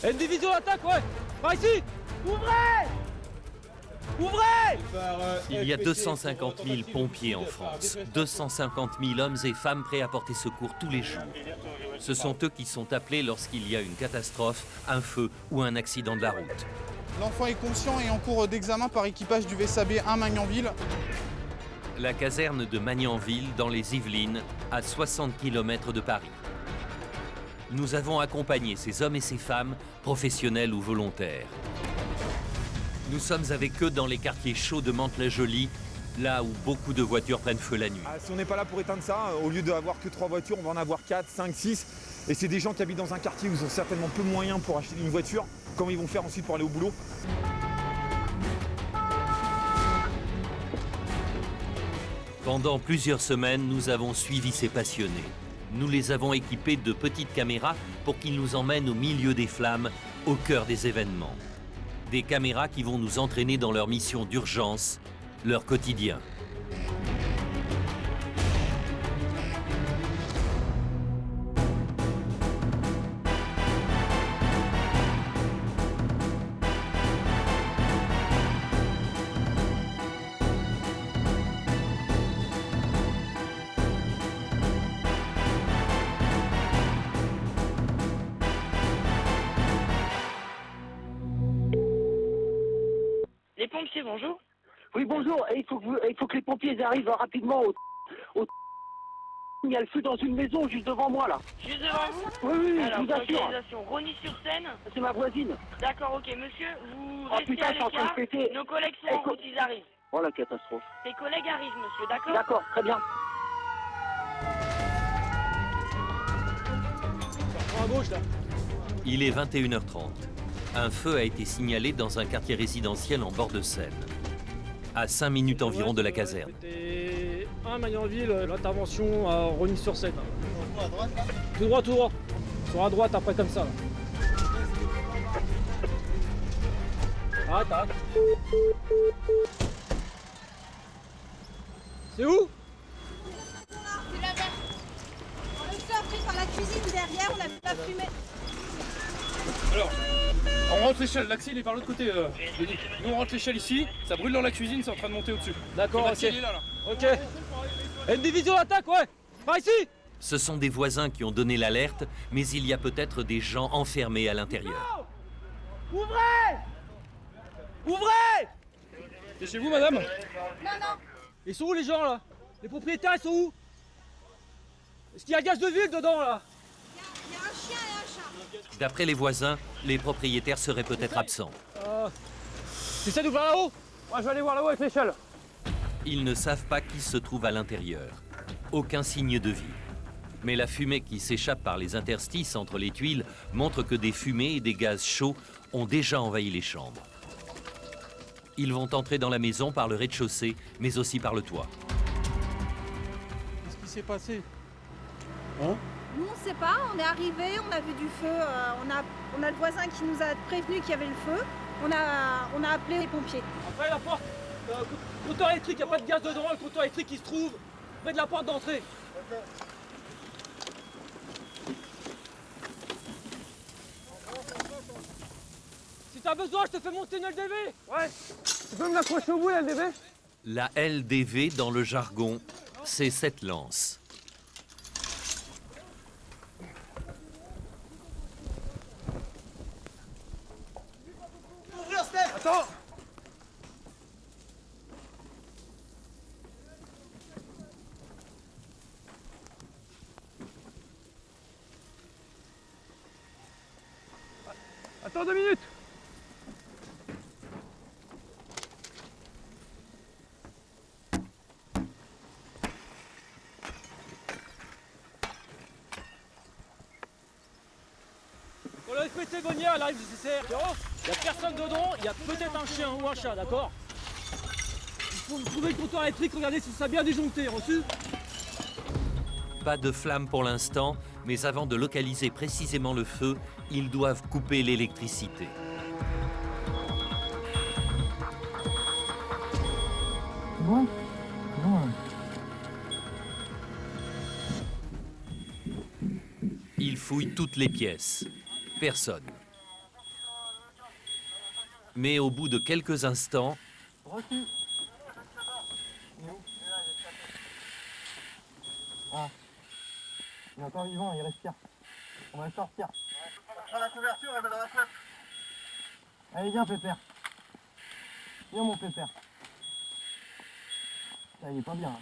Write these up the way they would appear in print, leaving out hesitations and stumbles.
Une division d'attaque, ouais. Par ici. Ouvrez. Ouvrez. Il y a 250 000 pompiers en France, 250 000 hommes et femmes prêts à porter secours tous les jours. Ce sont eux qui sont appelés lorsqu'il y a une catastrophe, un feu ou un accident de la route. L'enfant est conscient et en cours d'examen par équipage du VSAB 1 Magnanville. La caserne de Magnanville, dans les Yvelines, à 60 km de Paris. Nous avons accompagné ces hommes et ces femmes, professionnels ou volontaires. Nous sommes avec eux dans les quartiers chauds de Mantes-la-Jolie, là où beaucoup de voitures prennent feu la nuit. Si on n'est pas là pour éteindre ça, au lieu d'avoir que 3 voitures, on va en avoir 4, 5, 6. Et c'est des gens qui habitent dans un quartier où ils ont certainement peu de moyens pour acheter une voiture. Comment ils vont faire ensuite pour aller au boulot? Pendant plusieurs semaines, nous avons suivi ces passionnés. Nous les avons équipés de petites caméras pour qu'ils nous emmènent au milieu des flammes, au cœur des événements. Des caméras qui vont nous entraîner dans leur mission d'urgence, leur quotidien. Les pompiers, bonjour. Oui, bonjour. Et il faut que les pompiers arrivent rapidement au... Il y a le feu dans une maison juste devant moi, là. Juste devant vous? Oui, Alors, je vous assure. localisation, Rosny-sur-Seine. C'est ma voisine. D'accord, ok, monsieur, vous Oh, restez putain, à je suis en train l'écart. de péter. Nos collègues sont en route, ils arrivent. Oh, la catastrophe. Les collègues arrivent, monsieur, d'accord? D'accord, très bien. À gauche, là. Il est 21h30. Un feu a été signalé dans un quartier résidentiel en bord de Seine, à 5 minutes environ de la caserne. C'était un Magnanville, l'intervention à Rosny-sur-Seine. Tout droit, tout droit. Sur la droite, après comme ça. Là. Arrête. C'est où? C'est la verte. Le feu a pris par la cuisine derrière, on a vu la fumée. Alors, on rentre l'échelle, l'accès il est par l'autre côté. Nous on rentre l'échelle ici, ça brûle dans la cuisine, c'est en train de monter au-dessus. D'accord, ok. L'accès, il est là. Ok. Une division d'attaque, ouais. Par ici. Ce sont des voisins qui ont donné l'alerte, mais il y a peut-être des gens enfermés à l'intérieur. Ouvrez. Ouvrez. C'est chez vous madame? Non. Ils sont où les gens là? Les propriétaires ils sont où? Est-ce qu'il y a gaz de ville dedans là? Il y a un chien et un chat. D'après les voisins, les propriétaires seraient peut-être absents. T'essaies d'ouvrir là-haut? Moi je vais aller voir là-haut avec l'échelle. Ils ne savent pas qui se trouve à l'intérieur. Aucun signe de vie. Mais la fumée qui s'échappe par les interstices entre les tuiles montre que des fumées et des gaz chauds ont déjà envahi les chambres. Ils vont entrer dans la maison par le rez-de-chaussée, mais aussi par le toit. Qu'est-ce qui s'est passé? Nous, on sait pas, on est arrivé, on a vu du feu, on a le voisin qui nous a prévenu qu'il y avait le feu. On a appelé les pompiers. Après la porte, compteur électrique, il n'y a pas de gaz dedans, le compteur électrique qui se trouve près de la porte d'entrée. Si t'as besoin, je te fais monter une LDV. Ouais. Tu peux me l'accrocher au bout la LDV? La LDV, dans le jargon, c'est cette lance. Attends. Attends 2 minutes. Pour le FPT Bonnière, elle arrive nécessaire. Il n'y a personne dedans, il y a peut-être un chien ou un chat, d'accord? Il faut me trouver le compteur électrique, regardez si ça a bien disjoncté, reçu? Pas de flamme pour l'instant, mais avant de localiser précisément le feu, ils doivent couper l'électricité. Ils fouillent toutes les pièces. Personne. Mais au bout de quelques instants, Reçu. Il est encore vivant, il respire. On va le sortir. On prend la couverture et met dans la flotte. Allez, viens, Pépère. Viens, mon Pépère. Ça, il est pas bien. Là.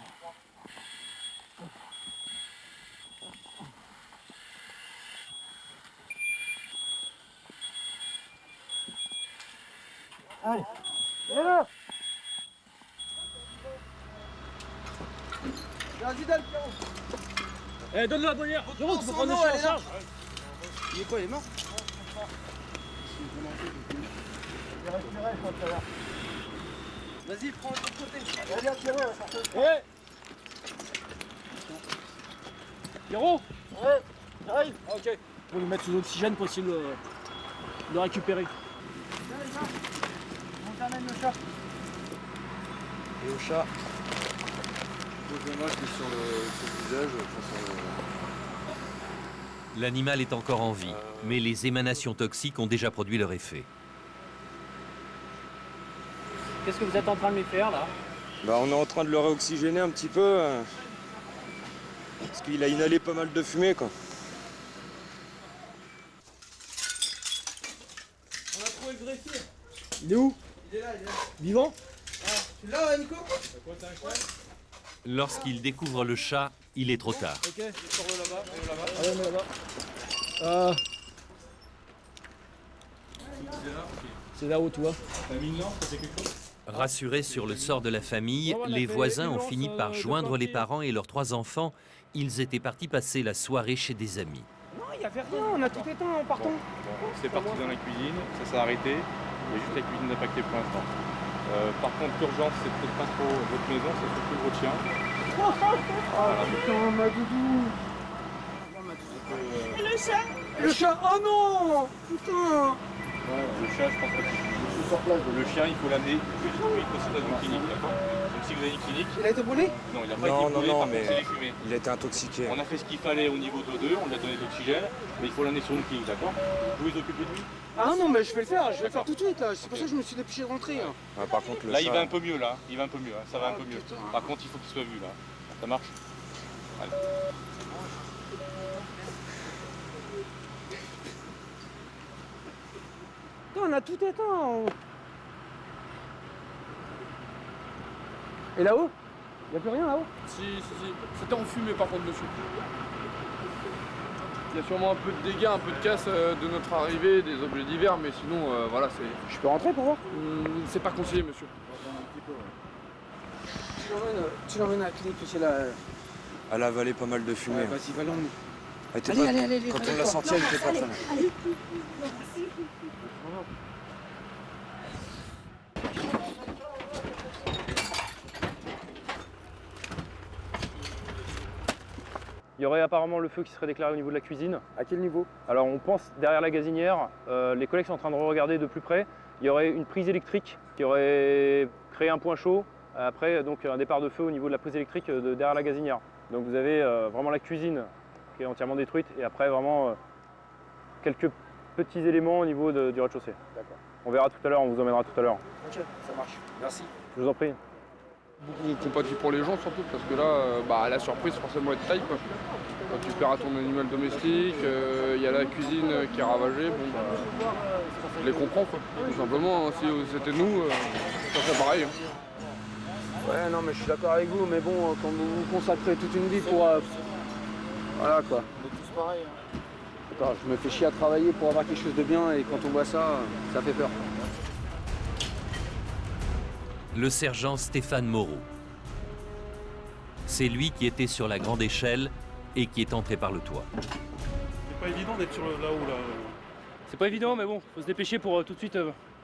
Allez, viens là. Eh, donne-le à Bonnière. Pierrot, tu peux prendre le chien en charge. Il est quoi, il est mort? Vas-y, prends de l'autre côté. Viens, Pierrot, on va chercher. Ouais. Pierrot. Ouais, j'arrive. Ah, ok. On va le mettre sous oxygène pour essayer de le récupérer. Viens, les gars. On t'amène le chat. Et au chat. Dommage, c'est sur le visage. l'animal est encore en vie, mais les émanations toxiques ont déjà produit leur effet. Qu'est-ce que vous êtes en train de lui faire là? Bah, on est en train de le réoxygéner un petit peu. Parce qu'il a inhalé pas mal de fumée, quoi. On a trouvé le greffier. Il est où? Il est là, il est là. Vivant? Tu l'as là, Nico? Lorsqu'il découvre le chat, il est trop tard. Ok, je sors de là-bas, allez, on met là-bas. C'est là-haut, tu vois. Rassurés sur le sort de la famille, les voisins ont fini par joindre les parents et leurs 3 enfants. Ils étaient partis passer la soirée chez des amis. Non, il n'y avait rien, on a tout éteint en partant. C'est parti dans la cuisine, ça s'est arrêté. Il y a juste la cuisine impactée pour l'instant. Par contre, l'urgence, c'est peut-être pas trop votre maison, c'est surtout votre chien. Oh putain, ma doudou. Le chat. Le chat, oh non. Putain. Ouais, le chat, je pense pas qu'il le chien, il faut l'amener tout de suite aussi dans une clinique, d'accord? Donc si vous avez une clinique... Il a été brûlé? Non, il n'a pas été brûlé, par contre, mais c'est les fumées. il a été intoxiqué. On a fait ce qu'il fallait au niveau d'O2, on lui a donné de l'oxygène, mais il faut l'amener sur une clinique, d'accord? Vous vous occupez de lui? Ah non, mais je vais le faire tout de suite là. C'est pour ça que je me suis dépêché de rentrer. Hein. Ah, par contre, le Là, chat... il va un peu mieux, là. Il va un peu mieux, hein. Ça va un peu mieux. Putain. Par contre, il faut qu'il soit vu, là. Ça marche? Allez. Putain, on a tout éteint. Et là-haut? Il n'y a plus rien là-haut? Si. C'était en fumée par contre dessus. Il y a sûrement un peu de dégâts, un peu de casse de notre arrivée, des objets divers, mais sinon, voilà, c'est... Je peux rentrer pour voir? C'est pas conseillé, monsieur. Tu l'emmènes à la clinique, tu sais là. Elle a avalé pas mal de fumée. Ouais, vas-y, va l'emmener. Allez, quand on l'a sorti, elle était pas très bien. Il y aurait apparemment le feu qui serait déclaré au niveau de la cuisine. À quel niveau? Alors on pense derrière la gazinière, les collègues sont en train de regarder de plus près. Il y aurait une prise électrique qui aurait créé un point chaud. Après donc un départ de feu au niveau de la prise électrique derrière la gazinière. Donc vous avez vraiment la cuisine qui est entièrement détruite et après vraiment quelques petits éléments au niveau du rez-de-chaussée. D'accord. On verra tout à l'heure, on vous emmènera tout à l'heure. Ok, ça marche. Merci. Je vous en prie. Beaucoup compatis pour les gens surtout, parce que là, la surprise forcément est de taille, quoi. Quand tu perds à ton animal domestique, il y a la cuisine qui est ravagée, bon bah, je les comprends, quoi. Tout simplement, hein, si c'était nous, ça serait pareil. Hein. Ouais, non, mais je suis d'accord avec vous, mais bon, quand vous vous consacrez toute une vie pour. Voilà quoi. On est tous pareils. Hein. Attends, je me fais chier à travailler pour avoir quelque chose de bien et quand on voit ça, ça fait peur. Le sergent Stéphane Moreau. C'est lui qui était sur la grande échelle et qui est entré par le toit. C'est pas évident d'être là-haut là. C'est pas évident, mais bon, faut se dépêcher pour tout de suite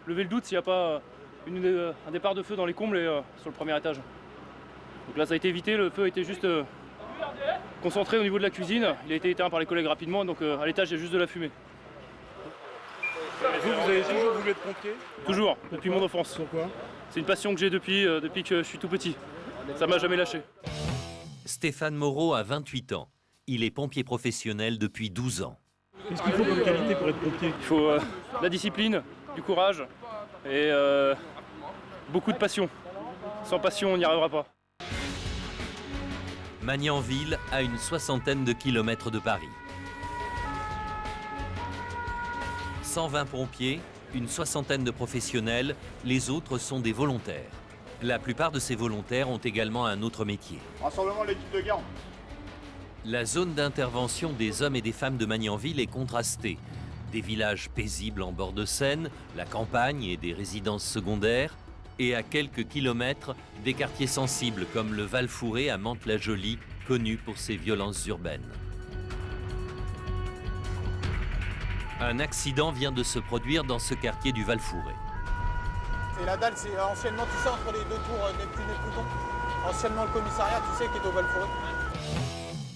lever le doute s'il n'y a pas un départ de feu dans les combles et sur le premier étage. Donc là, ça a été évité, le feu a été juste concentré au niveau de la cuisine. Il a été éteint par les collègues rapidement, donc à l'étage, il y a juste de la fumée. Vous avez toujours voulu être pompier? Toujours, depuis mon enfance. Pourquoi? C'est une passion que j'ai depuis que je suis tout petit. Ça m'a jamais lâché. Stéphane Moreau a 28 ans. Il est pompier professionnel depuis 12 ans. Qu'est-ce qu'il faut comme qualité pour être pompier? Il faut de la discipline, du courage et beaucoup de passion. Sans passion, on n'y arrivera pas. Magnanville, à une soixantaine de kilomètres de Paris. 120 pompiers, une soixantaine de professionnels, les autres sont des volontaires. La plupart de ces volontaires ont également un autre métier. Rassemblement de l'équipe de garde. La zone d'intervention des hommes et des femmes de Magnanville est contrastée. Des villages paisibles en bord de Seine, la campagne et des résidences secondaires, et à quelques kilomètres, des quartiers sensibles comme le Val-Fouré à Mantes-la-Jolie, connu pour ses violences urbaines. Un accident vient de se produire dans ce quartier du Val-Fouré. Et la dalle, c'est anciennement, tu sais, entre les deux tours Neptune et Pluton. Anciennement le commissariat, tu sais, qui est au Val-Fouré.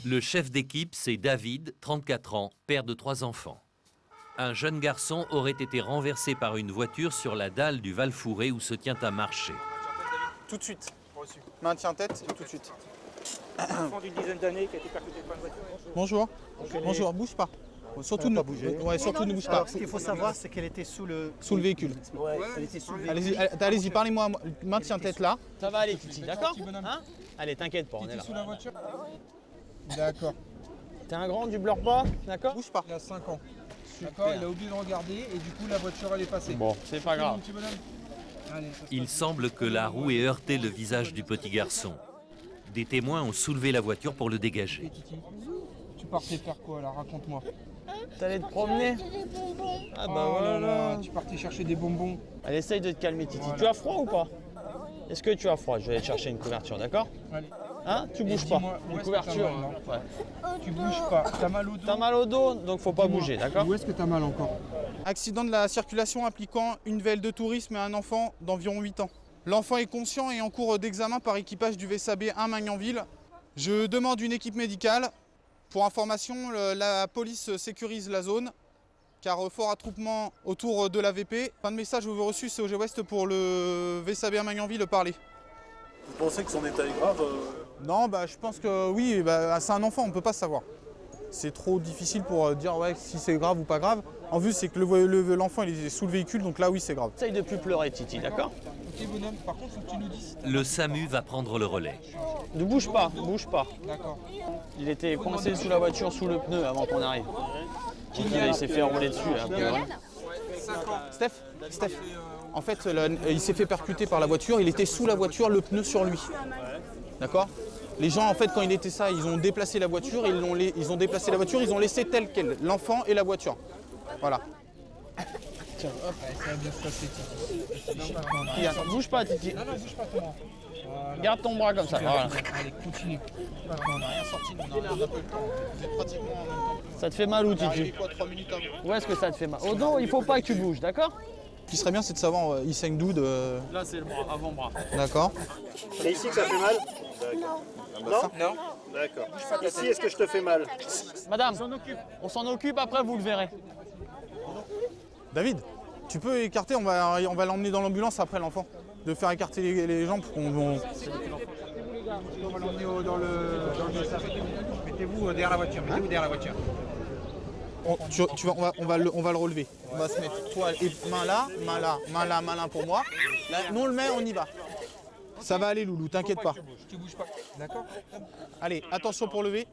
Le chef d'équipe, c'est David, 34 ans, père de 3 enfants. Un jeune garçon aurait été renversé par une voiture sur la dalle du Val-Fouré où se tient un marché. Tout de suite. Maintien tête, tout de suite. Un enfant d'une dizaine d'années qui a été percuté par une voiture. Bonjour. Bonjour, bouge pas. Surtout ne bouge pas. Alors, ce qu'il faut savoir, c'est qu'elle était sous le véhicule. Ouais, elle était sous le véhicule. Allez-y, parlez-moi. Maintiens tête là. Ça va aller, Titi, d'accord hein? Allez, t'inquiète pas, on est là. Sous la voiture. D'accord. T'es un grand, tu pleures pas, d'accord? Bouge pas. Il a 5 ans. D'accord, il a oublié de regarder et du coup la voiture elle est passée. Bon, c'est pas grave. Il semble que la roue ait heurté le visage du petit garçon. Des témoins ont soulevé la voiture pour le dégager. Tu partais faire quoi là? Raconte-moi. T'allais te promener? Ah bah oh voilà. Là là, tu partais chercher des bonbons. Allez, essaye de te calmer, Titi. Voilà. Tu as froid ou pas? Est-ce que tu as froid? Je vais aller te chercher une couverture, d'accord? Allez. Hein? Tu bouges pas. Une couverture. Ouais. Tu bouges pas. T'as mal au dos? T'as mal au dos, donc faut pas bouger, d'accord? Où est-ce que t'as mal encore? Accident de la circulation impliquant une VL de tourisme et un enfant d'environ 8 ans. L'enfant est conscient et en cours d'examen par équipage du VSAB 1 Magnanville. Je demande une équipe médicale. Pour information, la police sécurise la zone, car fort attroupement autour de la VP. Fin de message vous reçu, c'est OG West pour le VSAB 1 Magnanville parler. Vous pensez que son état est grave Non, je pense que oui, c'est un enfant, on ne peut pas savoir. C'est trop difficile pour dire ouais, si c'est grave ou pas grave. En vue, c'est que l'enfant il est sous le véhicule, donc là oui, c'est grave. Essaye de plus pleurer, Titi, d'accord? Ok bonhomme, par contre faut que tu nous dises. Le SAMU va prendre le relais. Ne bouge pas, bouge pas. D'accord. Il était coincé sous la voiture, sous le pneu avant qu'on arrive. Il s'est fait rouler dessus. Steph, en fait, il s'est fait percuter par la voiture, il était sous la voiture, le pneu sur lui. D'accord? Les gens, en fait, quand il était ça, ils ont déplacé la voiture, ils ont laissé telle qu'elle, l'enfant et la voiture. Voilà. Tiens, hop, ça va bien se passer, Titi. Regarde, bouge pas, Titi. Non, bouge pas comment. Voilà. Garde ton bras comme ça. Voilà. Allez, continue. On n'a rien sorti, on a peu le temps. Vous êtes pratiquement en même temps. Ça te fait mal où, Titi? 3 minutes avant. Où est-ce que ça te fait mal? Au dos, il faut pas que tu bouges, d'accord? Ce qui serait bien, c'est de savoir, il saigne d'où de... Là, c'est le bras, avant-bras. D'accord. C'est ici que ça fait mal? Non. Non? D'accord. Ici, est-ce que je te fais mal? Madame, on s'en occupe, après vous le verrez. David, tu peux écarter, on va l'emmener dans l'ambulance après l'enfant. De faire écarter les jambes pour qu'on... On va l'emmener dans le mettez-vous derrière la voiture, On va le relever. On va se mettre toi et main là, main là pour moi. Là, nous on le met, on y va. Ça va aller Loulou, t'inquiète pas. Tu bouges pas. D'accord? Allez, attention pour lever.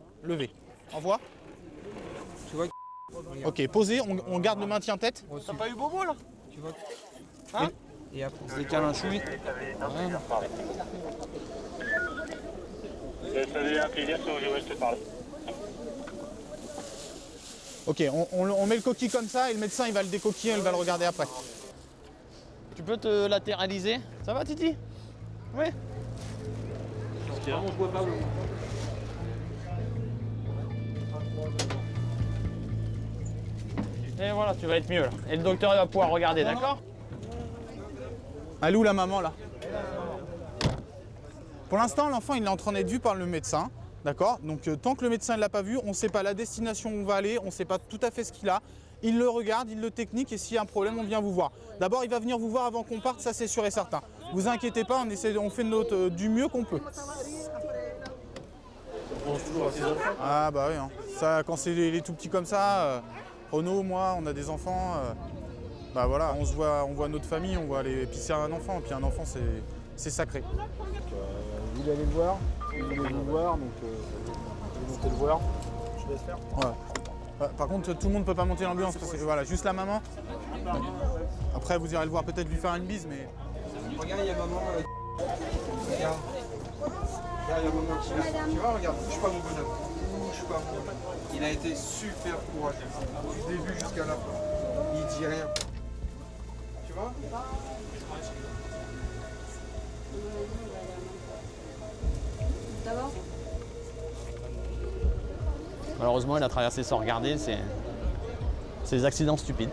Envoie. Tu vois. Ok, posez, on garde le maintien tête. T'as pas eu bobo là? Tu vois. Hein? Et après on se décale un chouï. Ok, on met le coquille comme ça et le médecin il va le décoquiller, il va le regarder après. Tu peux te latéraliser? Ça va, Titi? Oui. Vraiment, je vois pas où. Et voilà, tu vas être mieux là. Et le docteur il va pouvoir regarder, d'accord? Elle est où la maman là? Pour l'instant, l'enfant il est en train d'être vu par le médecin. D'accord? Donc tant que le médecin ne l'a pas vu, on ne sait pas la destination où on va aller, on ne sait pas tout à fait ce qu'il a. Il le regarde, il le technique et s'il y a un problème, on vient vous voir. D'abord, il va venir vous voir avant qu'on parte, ça c'est sûr et certain. Vous inquiétez pas, on fait du mieux qu'on peut. Ah bah oui, hein. Ça, quand c'est les tout petits comme ça, Renaud, moi, on a des enfants, Bah voilà, on voit notre famille, on voit les... Puis c'est un enfant, puis un enfant c'est sacré. Vous voulez aller le voir, vous voulez vous voir, donc vous montez le voir. Je laisse faire. Ouais. Par contre, tout le monde ne peut pas monter l'ambulance, parce que voilà, juste la maman. Après, vous irez le voir, peut-être lui faire une bise, mais... Regarde, il y a maman. Regarde. Regarde, il y a maman qui vient. Tu vois, regarde, bouge pas mon bonhomme. Bouge pas mon bonhomme. Il a été super courageux. Du début jusqu'à la fin. Il dit rien. Tu vois? D'abord. Malheureusement, elle a traversé sans regarder, c'est des accidents stupides.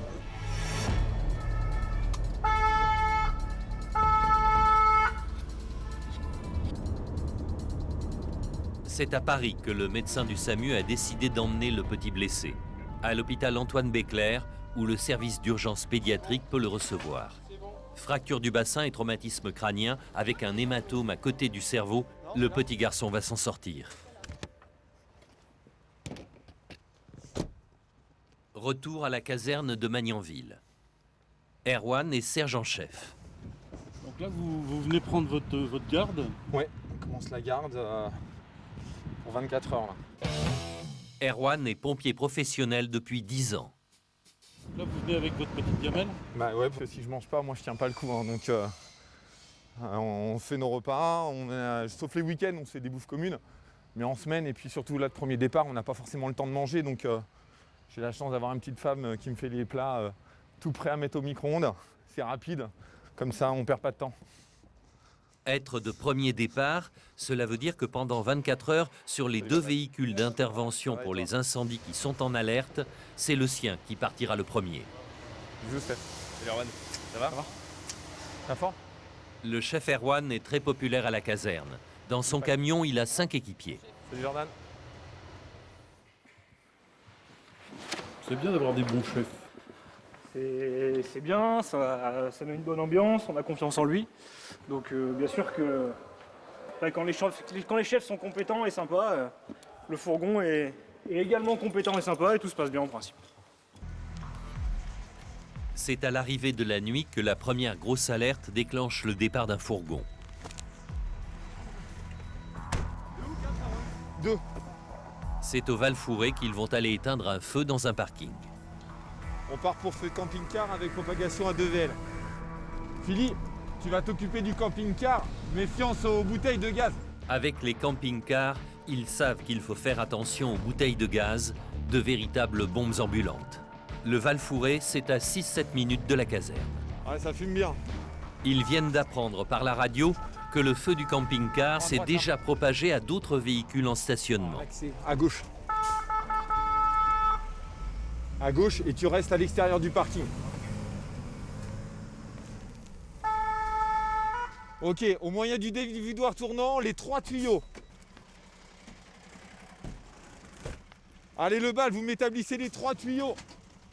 C'est à Paris que le médecin du SAMU a décidé d'emmener le petit blessé, à l'hôpital Antoine Béclair, où le service d'urgence pédiatrique peut le recevoir. Fracture du bassin et traumatisme crânien avec un hématome à côté du cerveau, le petit garçon va s'en sortir. Retour à la caserne de Magnanville. Erwan est sergent-chef. Donc là, vous venez prendre votre garde? Ouais, on commence la garde pour 24 heures. Là. Erwan est pompier professionnel depuis 10 ans. Là, vous venez avec votre petite gamelle? Bah ouais, parce que si je mange pas, moi je tiens pas le coup. Hein, donc on fait nos repas, sauf les week-ends, on fait des bouffes communes. Mais en semaine, et puis surtout là, le premier départ, on n'a pas forcément le temps de manger. Donc j'ai la chance d'avoir une petite femme qui me fait les plats tout prêts à mettre au micro-ondes. C'est rapide, comme ça on perd pas de temps. Être de premier départ, cela veut dire que pendant 24 heures, sur les 2 véhicules d'intervention pour les incendies qui sont en alerte, c'est le sien qui partira le premier. Bisous, Steph. Salut Erwan, ça va? T'as fort? Le chef Erwan est très populaire à la caserne. Dans son camion, il a 5 équipiers. Salut Jordan. C'est bien d'avoir des bons chefs. C'est bien, ça met une bonne ambiance, on a confiance en lui. Donc bien sûr que quand les chefs sont compétents et sympas, le fourgon est également compétent et sympa et tout se passe bien en principe. C'est à l'arrivée de la nuit que la première grosse alerte déclenche le départ d'un fourgon. 2. C'est au Val-Fouré qu'ils vont aller éteindre un feu dans un parking. On part pour ce camping-car avec propagation à 2 VL. Philly, tu vas t'occuper du camping-car, méfiance aux bouteilles de gaz. Avec les camping-cars, ils savent qu'il faut faire attention aux bouteilles de gaz, de véritables bombes ambulantes. Le Val-Fouré, c'est à 6-7 minutes de la caserne. Ouais, ça fume bien. Ils viennent d'apprendre par la radio que le feu du camping-car s'est déjà propagé à d'autres véhicules en stationnement. À gauche. À gauche et tu restes à l'extérieur du parking. Ok, au moyen du dévidoir tournant, les 3 tuyaux. Allez le bal, vous m'établissez les 3 tuyaux.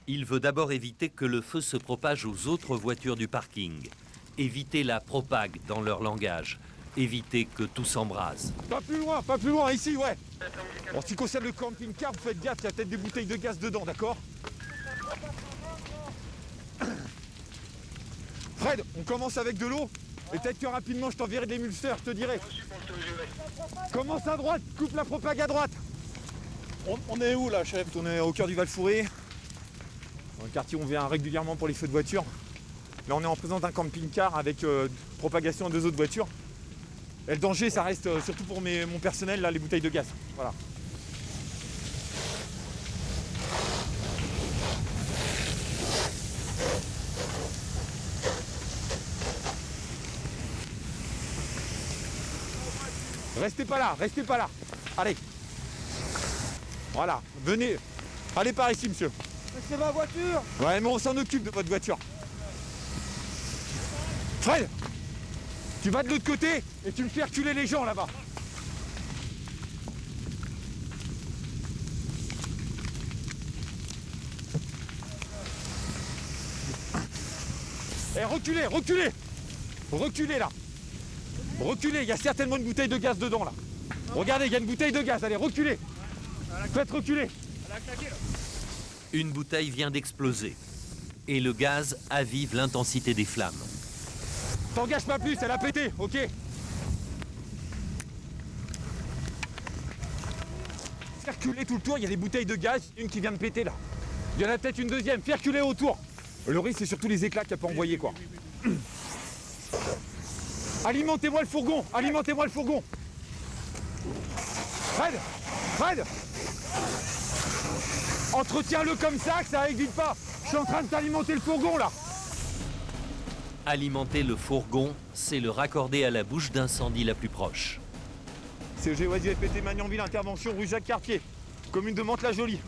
Il veut d'abord éviter que le feu se propage aux autres voitures du parking. Éviter la propague dans leur langage. Éviter que tout s'embrase. Pas plus loin, ici, ouais. En ce qui concerne le camping-car, vous faites gaffe, il y a peut-être des bouteilles de gaz dedans, d'accord? Fred, on commence avec de l'eau. Et peut-être que rapidement, je t'enverrai de l'émulseur, je te dirai. Commence à droite, coupe la propague à droite. On est où là, chef? On est au cœur du Val-Fouré. Dans le quartier, on vient régulièrement pour les feux de voiture. Là, on est en présence d'un camping-car avec propagation à 2 autres voitures. Et le danger, ça reste surtout pour mon personnel, là, les bouteilles de gaz. Voilà. Restez pas là. Allez. Voilà, venez. Allez par ici, monsieur. C'est ma voiture. Ouais, mais on s'en occupe de votre voiture. Fred, tu vas de l'autre côté et tu me fais reculer les gens là-bas. Eh, reculez là. Reculez, il y a certainement une bouteille de gaz dedans là. Regardez, il y a une bouteille de gaz, allez, reculez. Faites reculer. Une bouteille vient d'exploser. et le gaz avive l'intensité des flammes. T'engages pas plus, elle a pété, ok? Fais reculer tout le tour, il y a des bouteilles de gaz, une qui vient de péter là. Il y en a peut-être une deuxième, fais reculer autour. Le risque, c'est surtout les éclats qu'elle peut envoyer, quoi. Alimentez-moi le fourgon, alimentez-moi le fourgon. Fred, Fred, entretiens-le comme ça, que ça n'aiguille pas. Je suis en train de t'alimenter le fourgon là. Alimenter le fourgon, c'est le raccorder à la bouche d'incendie la plus proche. CEG Oisi FPT Magnanville, intervention rue Jacques-Cartier, commune de Mantes-la-Jolie.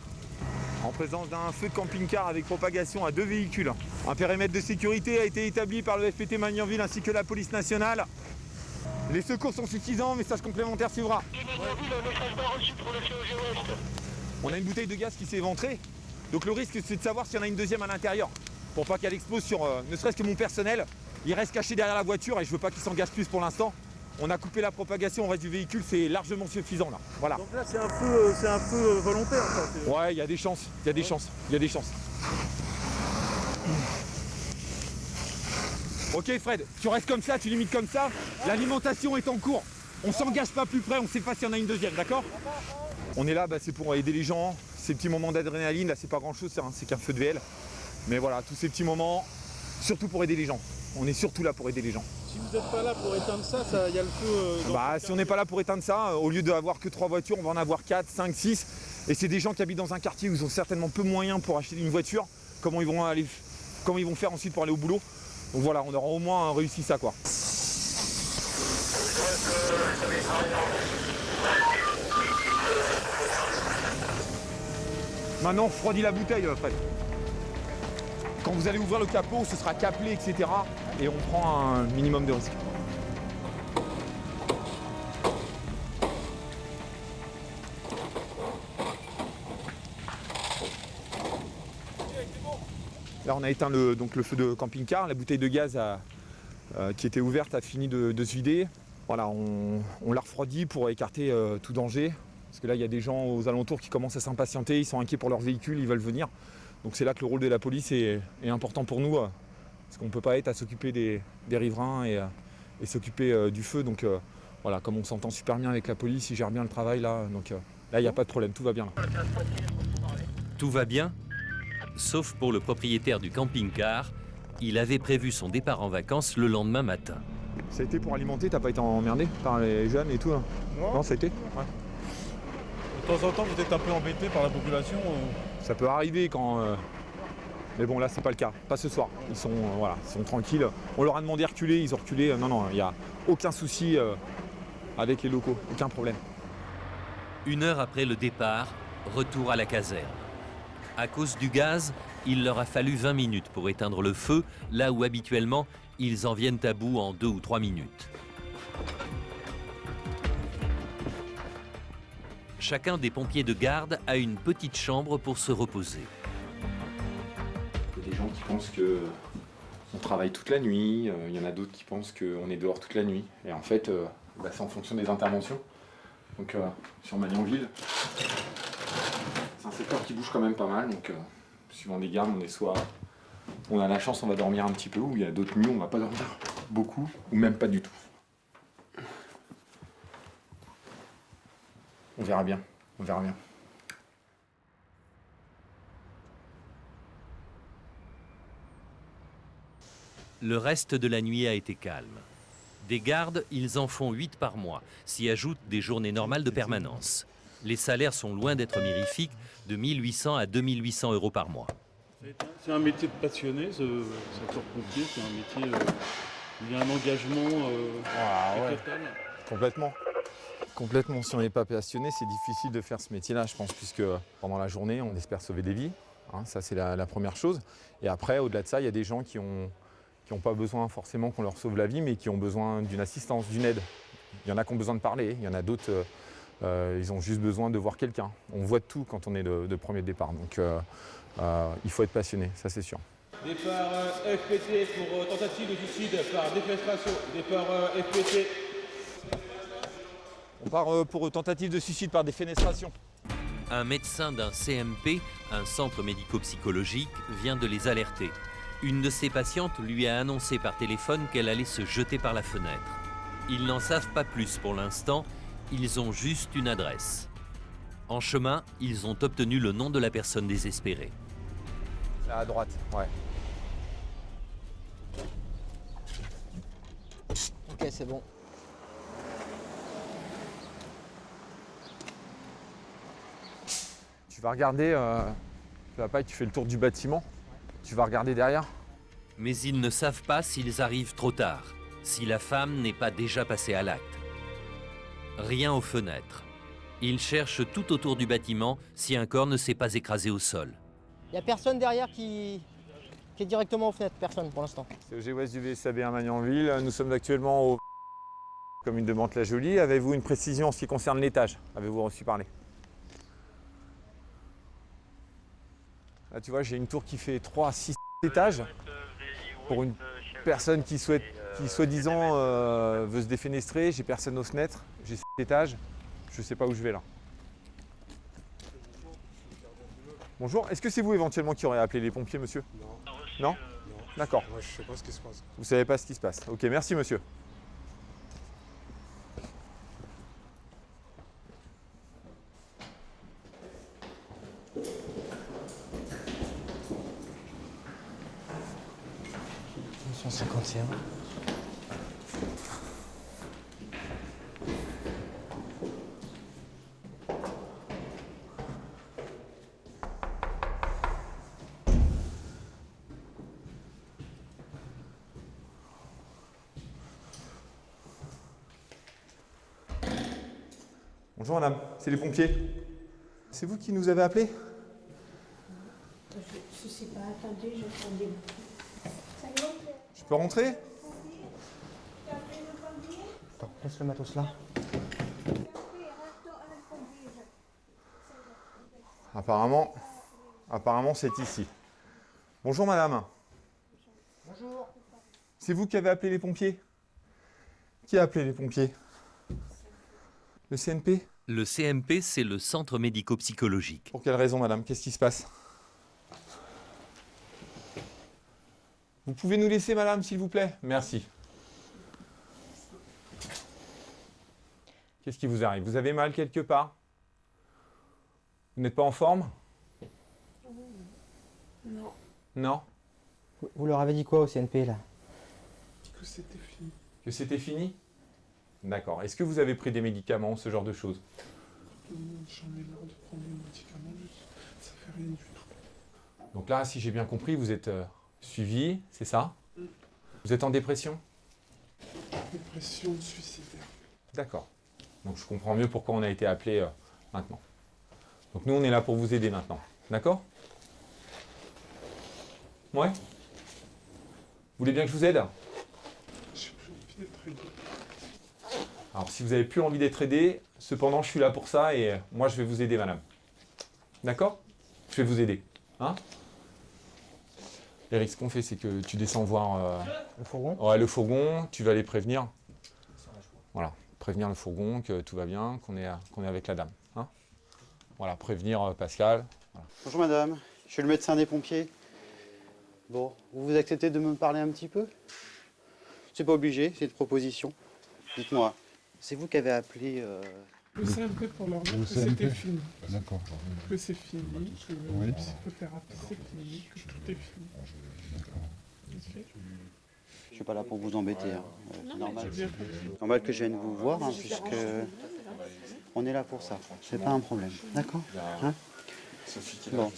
En présence d'un feu de camping-car avec propagation à 2 véhicules. Un périmètre de sécurité a été établi par le FPT Magnanville ainsi que la police nationale. Les secours sont suffisants, message complémentaire suivra. On a une bouteille de gaz qui s'est éventrée, donc le risque c'est de savoir s'il y en a une deuxième à l'intérieur. Pour pas qu'elle explose sur ne serait-ce que mon personnel. Il reste caché derrière la voiture et je veux pas qu'il s'engage plus pour l'instant. On a coupé la propagation au reste du véhicule, c'est largement suffisant là. Voilà. Donc là c'est un feu volontaire quoi. Ouais, il y a des chances, il y a des chances, il y a des chances. Ok Fred, tu restes comme ça, tu limites comme ça. L'alimentation est en cours. On s'engage pas plus près, on sait pas s'il y en a une deuxième, d'accord? On est là, c'est pour aider les gens. Ces petits moments d'adrénaline, là c'est pas grand chose, c'est qu'un feu de VL. Mais voilà, tous ces petits moments, surtout pour aider les gens. On est surtout là pour aider les gens. Si vous n'êtes pas là pour éteindre ça, il y a le feu... Si on n'est pas là pour éteindre ça, au lieu d'avoir que 3 voitures, on va en avoir 4, 5, 6. Et c'est des gens qui habitent dans un quartier où ils ont certainement peu de moyens pour acheter une voiture. Comment ils vont faire ensuite pour aller au boulot? Donc voilà, on aura au moins réussi ça quoi. Maintenant, on refroidit la bouteille, Fred. Quand vous allez ouvrir le capot, ce sera caplé, etc. Et on prend un minimum de risque. Là, on a éteint le feu de camping-car. La bouteille de gaz qui était ouverte a fini de se vider. Voilà, on l'a refroidi pour écarter tout danger. Parce que là, il y a des gens aux alentours qui commencent à s'impatienter. Ils sont inquiets pour leur véhicule, ils veulent venir. Donc c'est là que le rôle de la police est important pour nous. Parce qu'on ne peut pas être à s'occuper des riverains et s'occuper du feu. Donc voilà, comme on s'entend super bien avec la police, ils gèrent bien le travail là. Donc là, il n'y a pas de problème, tout va bien. Là. Tout va bien, sauf pour le propriétaire du camping-car. Il avait prévu son départ en vacances le lendemain matin. Ça a été pour alimenter, t'as pas été emmerdé par les jeunes et tout là? Non, ça a été ouais. De temps en temps, vous êtes un peu embêté par la population Ça peut arriver quand... Mais bon, là, c'est pas le cas. Pas ce soir. Ils sont tranquilles. On leur a demandé de reculer, ils ont reculé. Non, il n'y a aucun souci avec les locaux. Aucun problème. 1 heure après le départ, retour à la caserne. À cause du gaz, il leur a fallu 20 minutes pour éteindre le feu, là où habituellement, ils en viennent à bout en 2 ou 3 minutes. Chacun des pompiers de garde a une petite chambre pour se reposer. Il y a des gens qui pensent qu'on travaille toute la nuit, il y en a d'autres qui pensent qu'on est dehors toute la nuit. Et en fait, c'est en fonction des interventions. Donc sur Magnanville, c'est un secteur qui bouge quand même pas mal. Donc suivant des gardes, on a la chance, on va dormir un petit peu, ou il y a d'autres nuits, on va pas dormir beaucoup, ou même pas du tout. On verra bien, on verra bien. Le reste de la nuit a été calme. Des gardes, ils en font 8 par mois, s'y ajoutent des journées normales de permanence. Les salaires sont loin d'être mirifiques, de 1 800 à 2 800 € par mois. C'est un métier de passionné, ce sapeur-pompier, c'est un métier où il y a un engagement total. Complètement, si on n'est pas passionné, c'est difficile de faire ce métier-là, je pense, puisque pendant la journée, on espère sauver des vies. Ça, c'est la première chose. Et après, au-delà de ça, il y a des gens qui n'ont pas besoin forcément qu'on leur sauve la vie, mais qui ont besoin d'une assistance, d'une aide. Il y en a qui ont besoin de parler, il y en a d'autres, ils ont juste besoin de voir quelqu'un. On voit tout quand on est de premier départ, donc il faut être passionné, ça c'est sûr. Départ FPT pour tentative de suicide par défenestration. Départ FPT. On part pour tentative de suicide par défenestration. Un médecin d'un CMP, un centre médico-psychologique, vient de les alerter. Une de ses patientes lui a annoncé par téléphone qu'elle allait se jeter par la fenêtre. Ils n'en savent pas plus pour l'instant, ils ont juste une adresse. En chemin, ils ont obtenu le nom de la personne désespérée. À droite, ouais. Ok, c'est bon. Tu vas regarder, tu vas pas, tu fais le tour du bâtiment, tu vas regarder derrière. Mais ils ne savent pas s'ils arrivent trop tard, si la femme n'est pas déjà passée à l'acte. Rien aux fenêtres. Ils cherchent tout autour du bâtiment si un corps ne s'est pas écrasé au sol. Il n'y a personne derrière qui est directement aux fenêtres, personne pour l'instant. C'est OG Ouest du VSAB à Magnanville. Nous sommes actuellement au commune de Mantes-la-Jolie. Avez-vous une précision en ce qui concerne l'étage? Avez-vous reçu parler? Là, tu vois, j'ai une tour qui fait 3 à 6 étages pour une personne qui soi-disant veut se défenestrer. J'ai personne aux fenêtres, j'ai 7 étages. Je ne sais pas où je vais là. Bonjour, est-ce que c'est vous éventuellement qui aurez appelé les pompiers, monsieur? Non. Non? D'accord. Moi, je sais pas ce qui se passe. Vous savez pas ce qui se passe. Ok, merci monsieur. Bonjour madame, c'est les pompiers. C'est vous qui nous avez appelés? Je sais pas, attendez, je prends des... Je peux rentrer? Attends, laisse le matos là. Apparemment c'est ici. Bonjour madame. Bonjour. C'est vous qui avez appelé les pompiers? Qui a appelé les pompiers? Le CNP? Le CMP, c'est le centre médico-psychologique. Pour quelle raison, madame? Qu'est-ce qui se passe? Vous pouvez nous laisser, madame, s'il vous plaît? Merci. Qu'est-ce qui vous arrive? Vous avez mal quelque part? Vous n'êtes pas en forme? Non. Non? Vous leur avez dit quoi au CNP là? Que c'était fini. Que c'était fini? D'accord. Est-ce que vous avez pris des médicaments, ce genre de choses? J'en ai marre de prendre des médicaments, ça fait rien du tout. Donc là, si j'ai bien compris, vous êtes suivi, c'est ça? Vous êtes en dépression? Dépression suicidaire. D'accord. Donc je comprends mieux pourquoi on a été appelé maintenant. Donc nous, on est là pour vous aider maintenant. D'accord? Ouais? Vous voulez bien que je vous aide? J'ai plus envie d'être aidé. Alors si vous n'avez plus envie d'être aidé, cependant je suis là pour ça et moi je vais vous aider madame. D'accord? Je vais vous aider. Hein? Eric, ce qu'on fait c'est que tu descends voir le fourgon. Ouais, le fourgon, tu vas les prévenir. Voilà, prévenir le fourgon que tout va bien, qu'on est avec la dame. Hein? Voilà, prévenir Pascal. Voilà. Bonjour madame, je suis le médecin des pompiers. Bon, vous acceptez de me parler un petit peu? C'est pas obligé, c'est une proposition. Dites-moi, c'est vous qui avez appelé... Le CNP pour leur dire que c'était fini. D'accord. Que c'est fini, que la psychothérapie c'est fini, que tout est fini. Okay. Je suis pas là pour vous embêter, hein. C'est normal. j'ai bien compris. Normal que je vienne vous voir, hein, puisque on est là pour ça. C'est pas un problème, d'accord? Hein? Bon.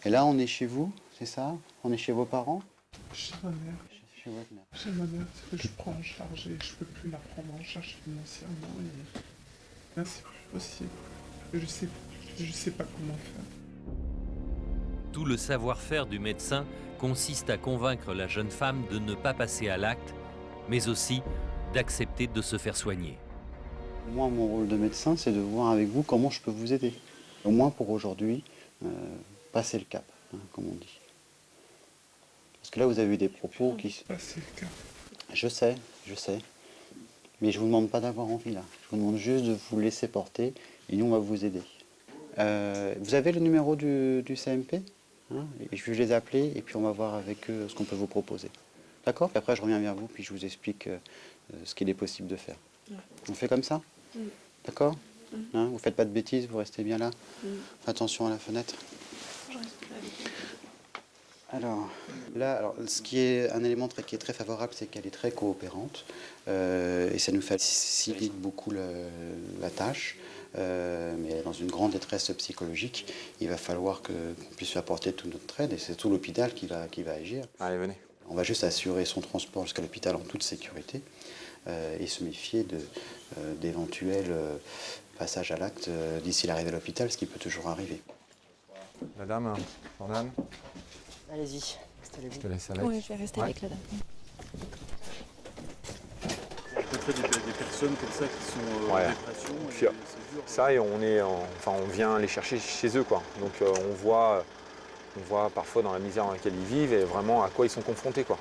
Et là, on est chez vous, c'est ça? On est chez vos parents? Chez ma mère. Chez votre mère. Chez ma mère, c'est que je prends en charge et je peux plus la prendre en charge financièrement et là c'est plus possible. Je sais pas comment faire. Tout le savoir-faire du médecin consiste à convaincre la jeune femme de ne pas passer à l'acte, mais aussi d'accepter de se faire soigner. Moi, mon rôle de médecin, c'est de voir avec vous comment je peux vous aider. Au moins pour aujourd'hui, passer le cap, hein, comme on dit. Parce que là, vous avez eu des propos qui... Passer le cap. Je sais. Mais je vous demande pas d'avoir envie, là. Je vous demande juste de vous laisser porter et nous, on va vous aider. Vous avez le numéro du CMP, hein, et je vais les appeler et puis on va voir avec eux ce qu'on peut vous proposer. D'accord? Puis après je reviens vers vous puis je vous explique ce qu'il est possible de faire. Ouais. On fait comme ça? D'accord? Hein, vous faites pas de bêtises, vous restez bien là. Faites attention à la fenêtre. Je reste là avec eux. Alors, là, ce qui est un élément qui est très favorable, c'est qu'elle est très coopérante et ça nous facilite beaucoup la tâche. Mais elle est dans une grande détresse psychologique. Il va falloir qu'on puisse lui apporter toute notre aide et c'est tout l'hôpital qui va agir. Allez, venez. On va juste assurer son transport jusqu'à l'hôpital en toute sécurité et se méfier d'éventuels passages à l'acte d'ici l'arrivée à l'hôpital, ce qui peut toujours arriver. La dame, Jordan. Allez-y, installez-vous. Je te laisse avec. Oui, je vais rester avec la dame. Rencontrer des personnes comme ça qui sont en dépression. Puis, ça, et on vient les chercher chez eux, quoi. Donc on voit parfois dans la misère dans laquelle ils vivent et vraiment à quoi ils sont confrontés, quoi.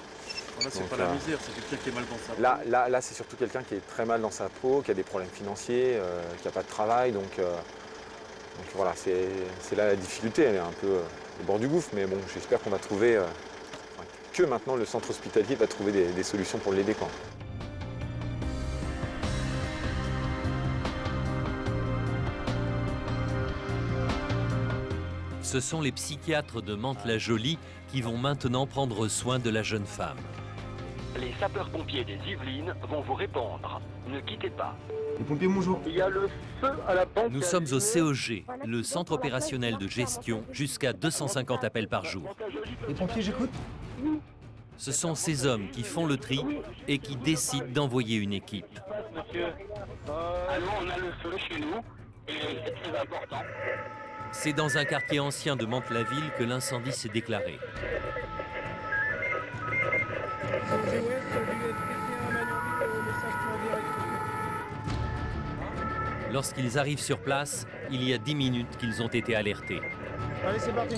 Là, c'est pas la misère, c'est quelqu'un qui est mal dans sa peau. Là, c'est surtout quelqu'un qui est très mal dans sa peau, qui a des problèmes financiers, qui n'a pas de travail. Donc voilà, c'est là la difficulté. Elle est un peu au bord du gouffre, mais bon, j'espère qu'on va trouver, que maintenant le centre hospitalier va trouver des solutions pour l'aider, quoi. Ce sont les psychiatres de Mantes-la-Jolie qui vont maintenant prendre soin de la jeune femme. Les sapeurs-pompiers des Yvelines vont vous répondre. Ne quittez pas. Les pompiers, bonjour. Il y a le feu à la banque. Nous sommes au COG, le centre opérationnel de gestion, jusqu'à 250 appels par jour. Les pompiers, j'écoute. Ce sont ces hommes qui font le tri et qui décident d'envoyer une équipe. Monsieur, allô, on a le feu chez nous et c'est très important. C'est dans un quartier ancien de Mantes-la-Ville que l'incendie s'est déclaré. Lorsqu'ils arrivent sur place, il y a 10 minutes qu'ils ont été alertés. Allez, c'est parti.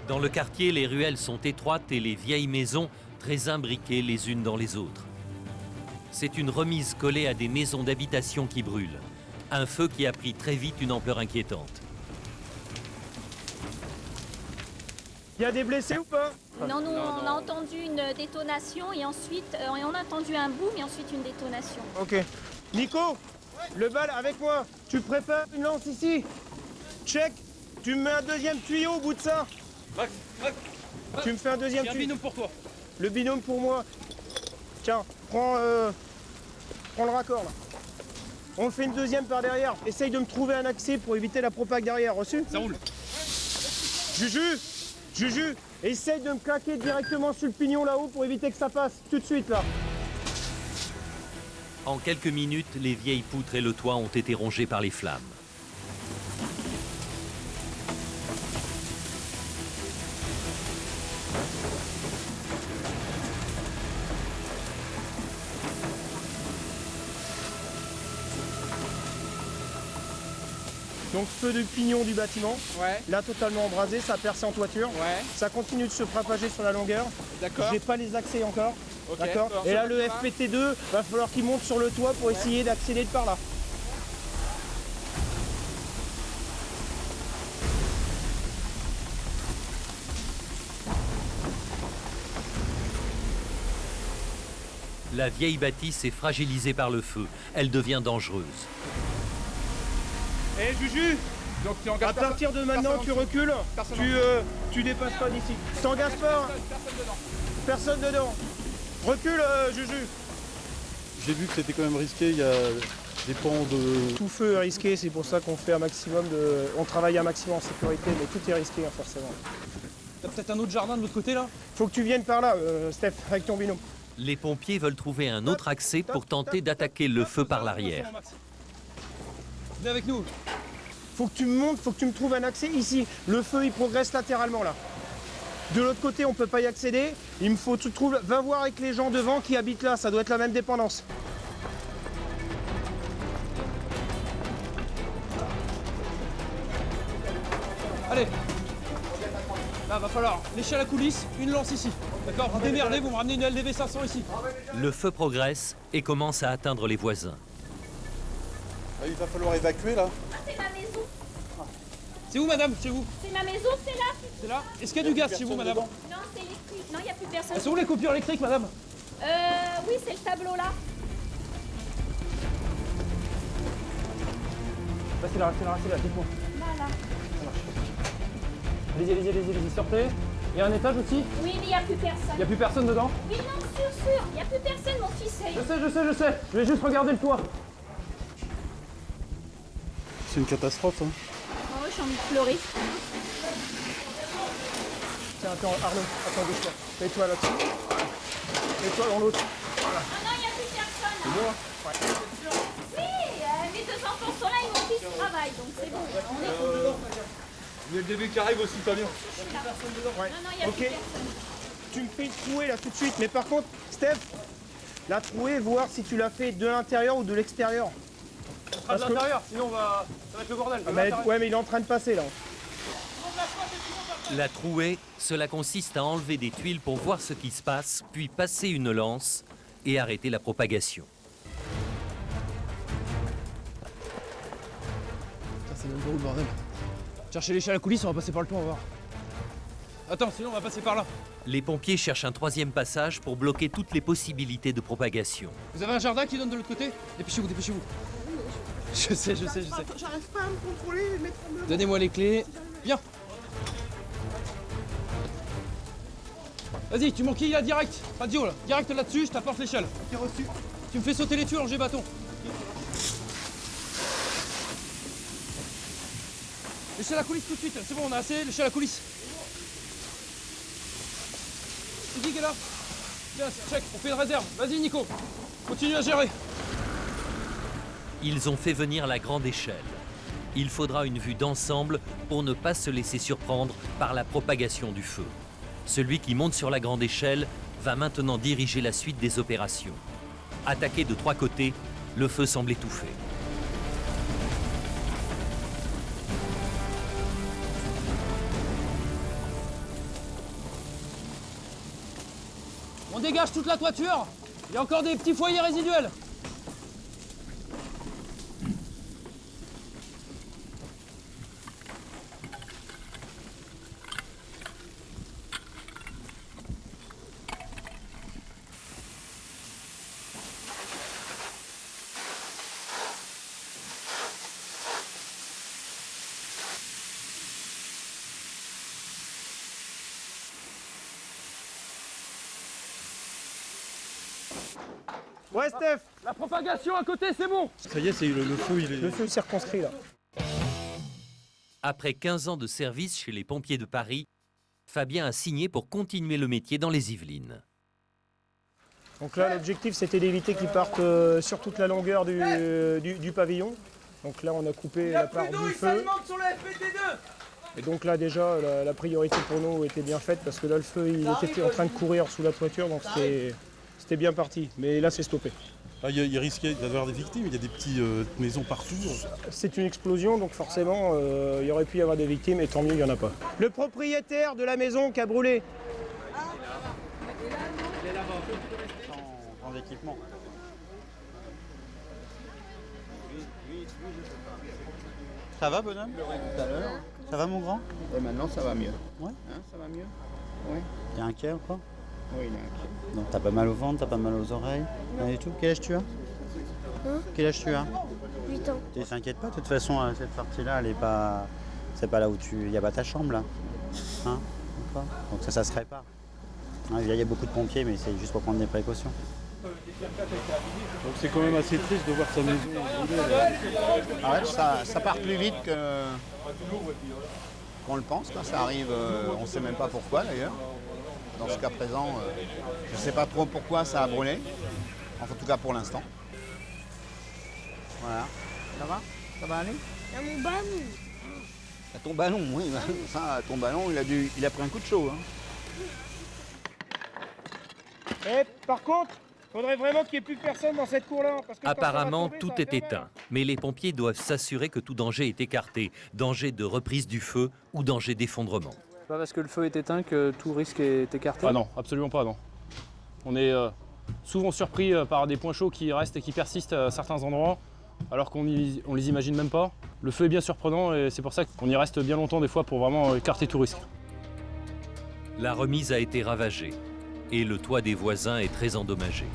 Dans le quartier, les ruelles sont étroites et les vieilles maisons très imbriquées les unes dans les autres. C'est une remise collée à des maisons d'habitation qui brûlent. Un feu qui a pris très vite une ampleur inquiétante. Il y a des blessés ou pas? Non, nous, on a entendu une détonation et ensuite, on a entendu un boom et ensuite une détonation. Ok. Nico, le bal avec moi. Tu prépares une lance ici. Check. Tu me mets un deuxième tuyau au bout de ça. Max, Tu me fais un deuxième tuyau. un binôme pour toi. Le binôme pour moi. Tiens, prends le raccord là. On fait une deuxième par derrière. Essaye de me trouver un accès pour éviter la propague derrière. Reçu? Ça roule. Juju, essaye de me claquer directement sur le pignon là-haut pour éviter que ça passe. Tout de suite là. En quelques minutes, les vieilles poutres et le toit ont été rongés par les flammes. Donc feu du pignon du bâtiment, là totalement embrasé, ça a percé en toiture, ça continue de se propager sur la longueur. D'accord. J'ai pas les accès encore. Ok. D'accord. Et là le FPT2, va falloir qu'il monte sur le toit pour essayer d'accéder de par là. La vieille bâtisse est fragilisée par le feu. Elle devient dangereuse. Eh Juju, Donc tu à partir de maintenant tu recules, tu dépasses pas d'ici. T'engages pas, personne dedans. Recule Juju. J'ai vu que c'était quand même risqué, il y a des pans de... Tout feu est risqué, c'est pour ça qu'on fait un maximum de... On travaille un maximum en sécurité, mais tout est risqué hein, forcément. T'as peut-être un autre jardin de l'autre côté là? Faut que tu viennes par là, Steph, avec ton binôme. Les pompiers veulent trouver un autre accès pour tenter d'attaquer le feu par l'arrière. Viens avec nous. Faut que tu me montes, faut que tu me trouves un accès ici. Le feu, il progresse latéralement là. De l'autre côté, on peut pas y accéder. Il me faut que tu trouves... Va voir avec les gens devant qui habitent là, ça doit être la même dépendance. Allez. Là, va falloir lécher à la coulisse, une lance ici. D'accord, vous démerdez, vous me ramenez une LDV 500 ici. Le feu progresse et commence à atteindre les voisins. Il va falloir évacuer là. C'est ma maison. C'est où madame, chez vous? C'est ma maison, c'est là. C'est là? Est-ce qu'il y a du gaz chez vous madame? Non, c'est électrique. Non, il n'y a plus personne. Elles sont où les coupures électriques madame? Oui, c'est le tableau là. Restez là, dites-moi. Voilà. Allez-y, sortez. Il y a un étage aussi? Oui, mais il n'y a plus personne. Il n'y a plus personne dedans? Oui, non, sûr. Il n'y a plus personne, mon fils. Je sais. Je vais juste regarder le toit. C'est une catastrophe. Hein. Oh, j'ai envie de pleurer. Tiens, attends, Arnaud, attends, bouge-toi. Mets-toi là-dessus. Mets-toi dans l'autre. Voilà. Non, il n'y a plus personne. C'est bon, hein? Ouais. Oui, mes deux enfants sont là et mon fils travaille, donc c'est bon. On est Il y a le bébé qui arrive aussi, Fabien. Ouais. Non, il n'y a plus personne. Tu me fais une trouée là tout de suite, mais par contre, Steph, la trouée, voir si tu l'as fait de l'intérieur ou de l'extérieur. On sera de l'intérieur, sinon ça va être le bordel. Ouais, mais il est en train de passer là. La trouée, cela consiste à enlever des tuiles pour voir ce qui se passe, puis passer une lance et arrêter la propagation. C'est même gros le bordel. Cherchez l'échelle à coulisses, on va passer par le toit, on va voir. Attends, sinon on va passer par là. Les pompiers cherchent un troisième passage pour bloquer toutes les possibilités de propagation. Vous avez un jardin qui donne de l'autre côté? Dépêchez-vous. Je sais. J'arrive pas à me contrôler, mettre en œuvre. Donnez-moi les clés. Viens. Vas-y, tu m'enquilles là direct. Radio là, direct là-dessus, je t'apporte l'échelle. Ok, reçu. Tu me fais sauter les tuiles en jet bâton. L'échelle à coulisses tout de suite, c'est bon, on a assez, l'échelle à coulisses. C'est qui est là? Bien, check, on fait une réserve. Vas-y Nico, continue à gérer. Ils ont fait venir la grande échelle. Il faudra une vue d'ensemble pour ne pas se laisser surprendre par la propagation du feu. Celui qui monte sur la grande échelle va maintenant diriger la suite des opérations. Attaqué de 3 côtés, le feu semble étouffé. On dégage toute la toiture. Il y a encore des petits foyers résiduels. Ouais, Steph. La propagation à côté, c'est bon. Ça y est, le feu, il est... Le feu est circonscrit là. Après 15 ans de service chez les pompiers de Paris, Fabien a signé pour continuer le métier dans les Yvelines. Donc là, l'objectif, c'était d'éviter qu'ils partent sur toute la longueur du pavillon. Donc là, on a coupé la part du feu. Et donc là, déjà, la priorité pour nous était bien faite parce que là, le feu, il était en train de courir sous la toiture, donc c'était bien parti. Mais là, c'est stoppé. Ah, il risquait d'avoir des victimes, il y a des petites maisons partout. C'est une explosion, donc forcément, il y aurait pu y avoir des victimes, et tant mieux, il n'y en a pas. Le propriétaire de la maison qui a brûlé. En équipement. Ça va, bonhomme? Tout à l'heure. Ça va, mon grand? Et maintenant, ça va mieux. Ouais. Hein, ça va mieux? Oui. T'es inquiet ou pas? Oui, il est inquiet. Donc t'as pas mal au ventre, t'as pas mal aux oreilles, rien du tout. Quel âge tu as? Quel âge tu as? 8 ans. Tu t'inquiètes pas, de toute façon, cette partie-là, elle est pas... C'est pas là où tu... Il n'y a pas ta chambre, là. Hein? D'accord. Donc ça se répare. Hein, il y a beaucoup de pompiers, mais c'est juste pour prendre des précautions. Donc c'est quand même assez triste de voir sa maison brûler. Ah ouais, ça part plus vite qu'on le pense. Là. Ça arrive, on ne sait même pas pourquoi d'ailleurs. Dans ce cas présent, je ne sais pas trop pourquoi ça a brûlé. Enfin, en tout cas pour l'instant. Voilà. Ça va? Ça va aller? Il y a mon ballon. À ton ballon, oui. Ça, ton ballon, il a pris un coup de chaud. Hein. Et par contre, il faudrait vraiment qu'il n'y ait plus personne dans cette cour-là. Apparemment, tout est éteint. Mais les pompiers doivent s'assurer que tout danger est écarté. Danger de reprise du feu ou danger d'effondrement. Pas parce que le feu est éteint que tout risque est écarté? Ah non, absolument pas, non. On est souvent surpris par des points chauds qui restent et qui persistent à certains endroits. alors qu'on les imagine même pas. Le feu est bien surprenant et c'est pour ça qu'on y reste bien longtemps des fois pour vraiment écarter tout risque. La remise a été ravagée et le toit des voisins est très endommagé.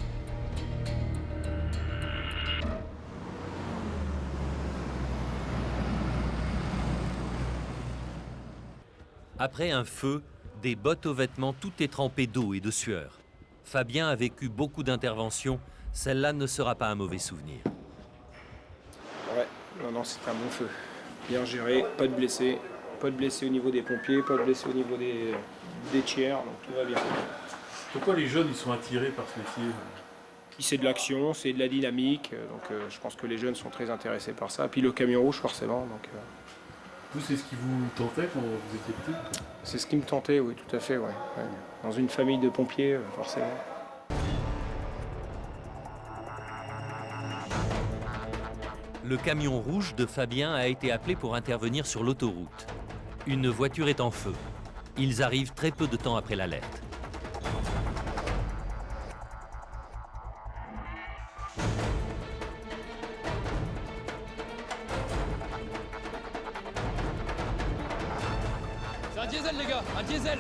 Après un feu, des bottes aux vêtements, tout est trempé d'eau et de sueur. Fabien a vécu beaucoup d'interventions, celle-là ne sera pas un mauvais souvenir. Ouais, non, c'était un bon feu. Bien géré, pas de blessés au niveau des pompiers, pas de blessés au niveau des tiers, donc tout va bien. Pourquoi les jeunes ils sont attirés par ce métier? C'est de l'action, c'est de la dynamique, donc je pense que les jeunes sont très intéressés par ça. Puis le camion rouge forcément. Donc, vous, c'est ce qui vous tentait quand vous étiez petit? C'est ce qui me tentait, oui, tout à fait, ouais. Dans une famille de pompiers, forcément. Le camion rouge de Fabien a été appelé pour intervenir sur l'autoroute. Une voiture est en feu. Ils arrivent très peu de temps après l'alerte. C'est un diesel, les gars, un diesel.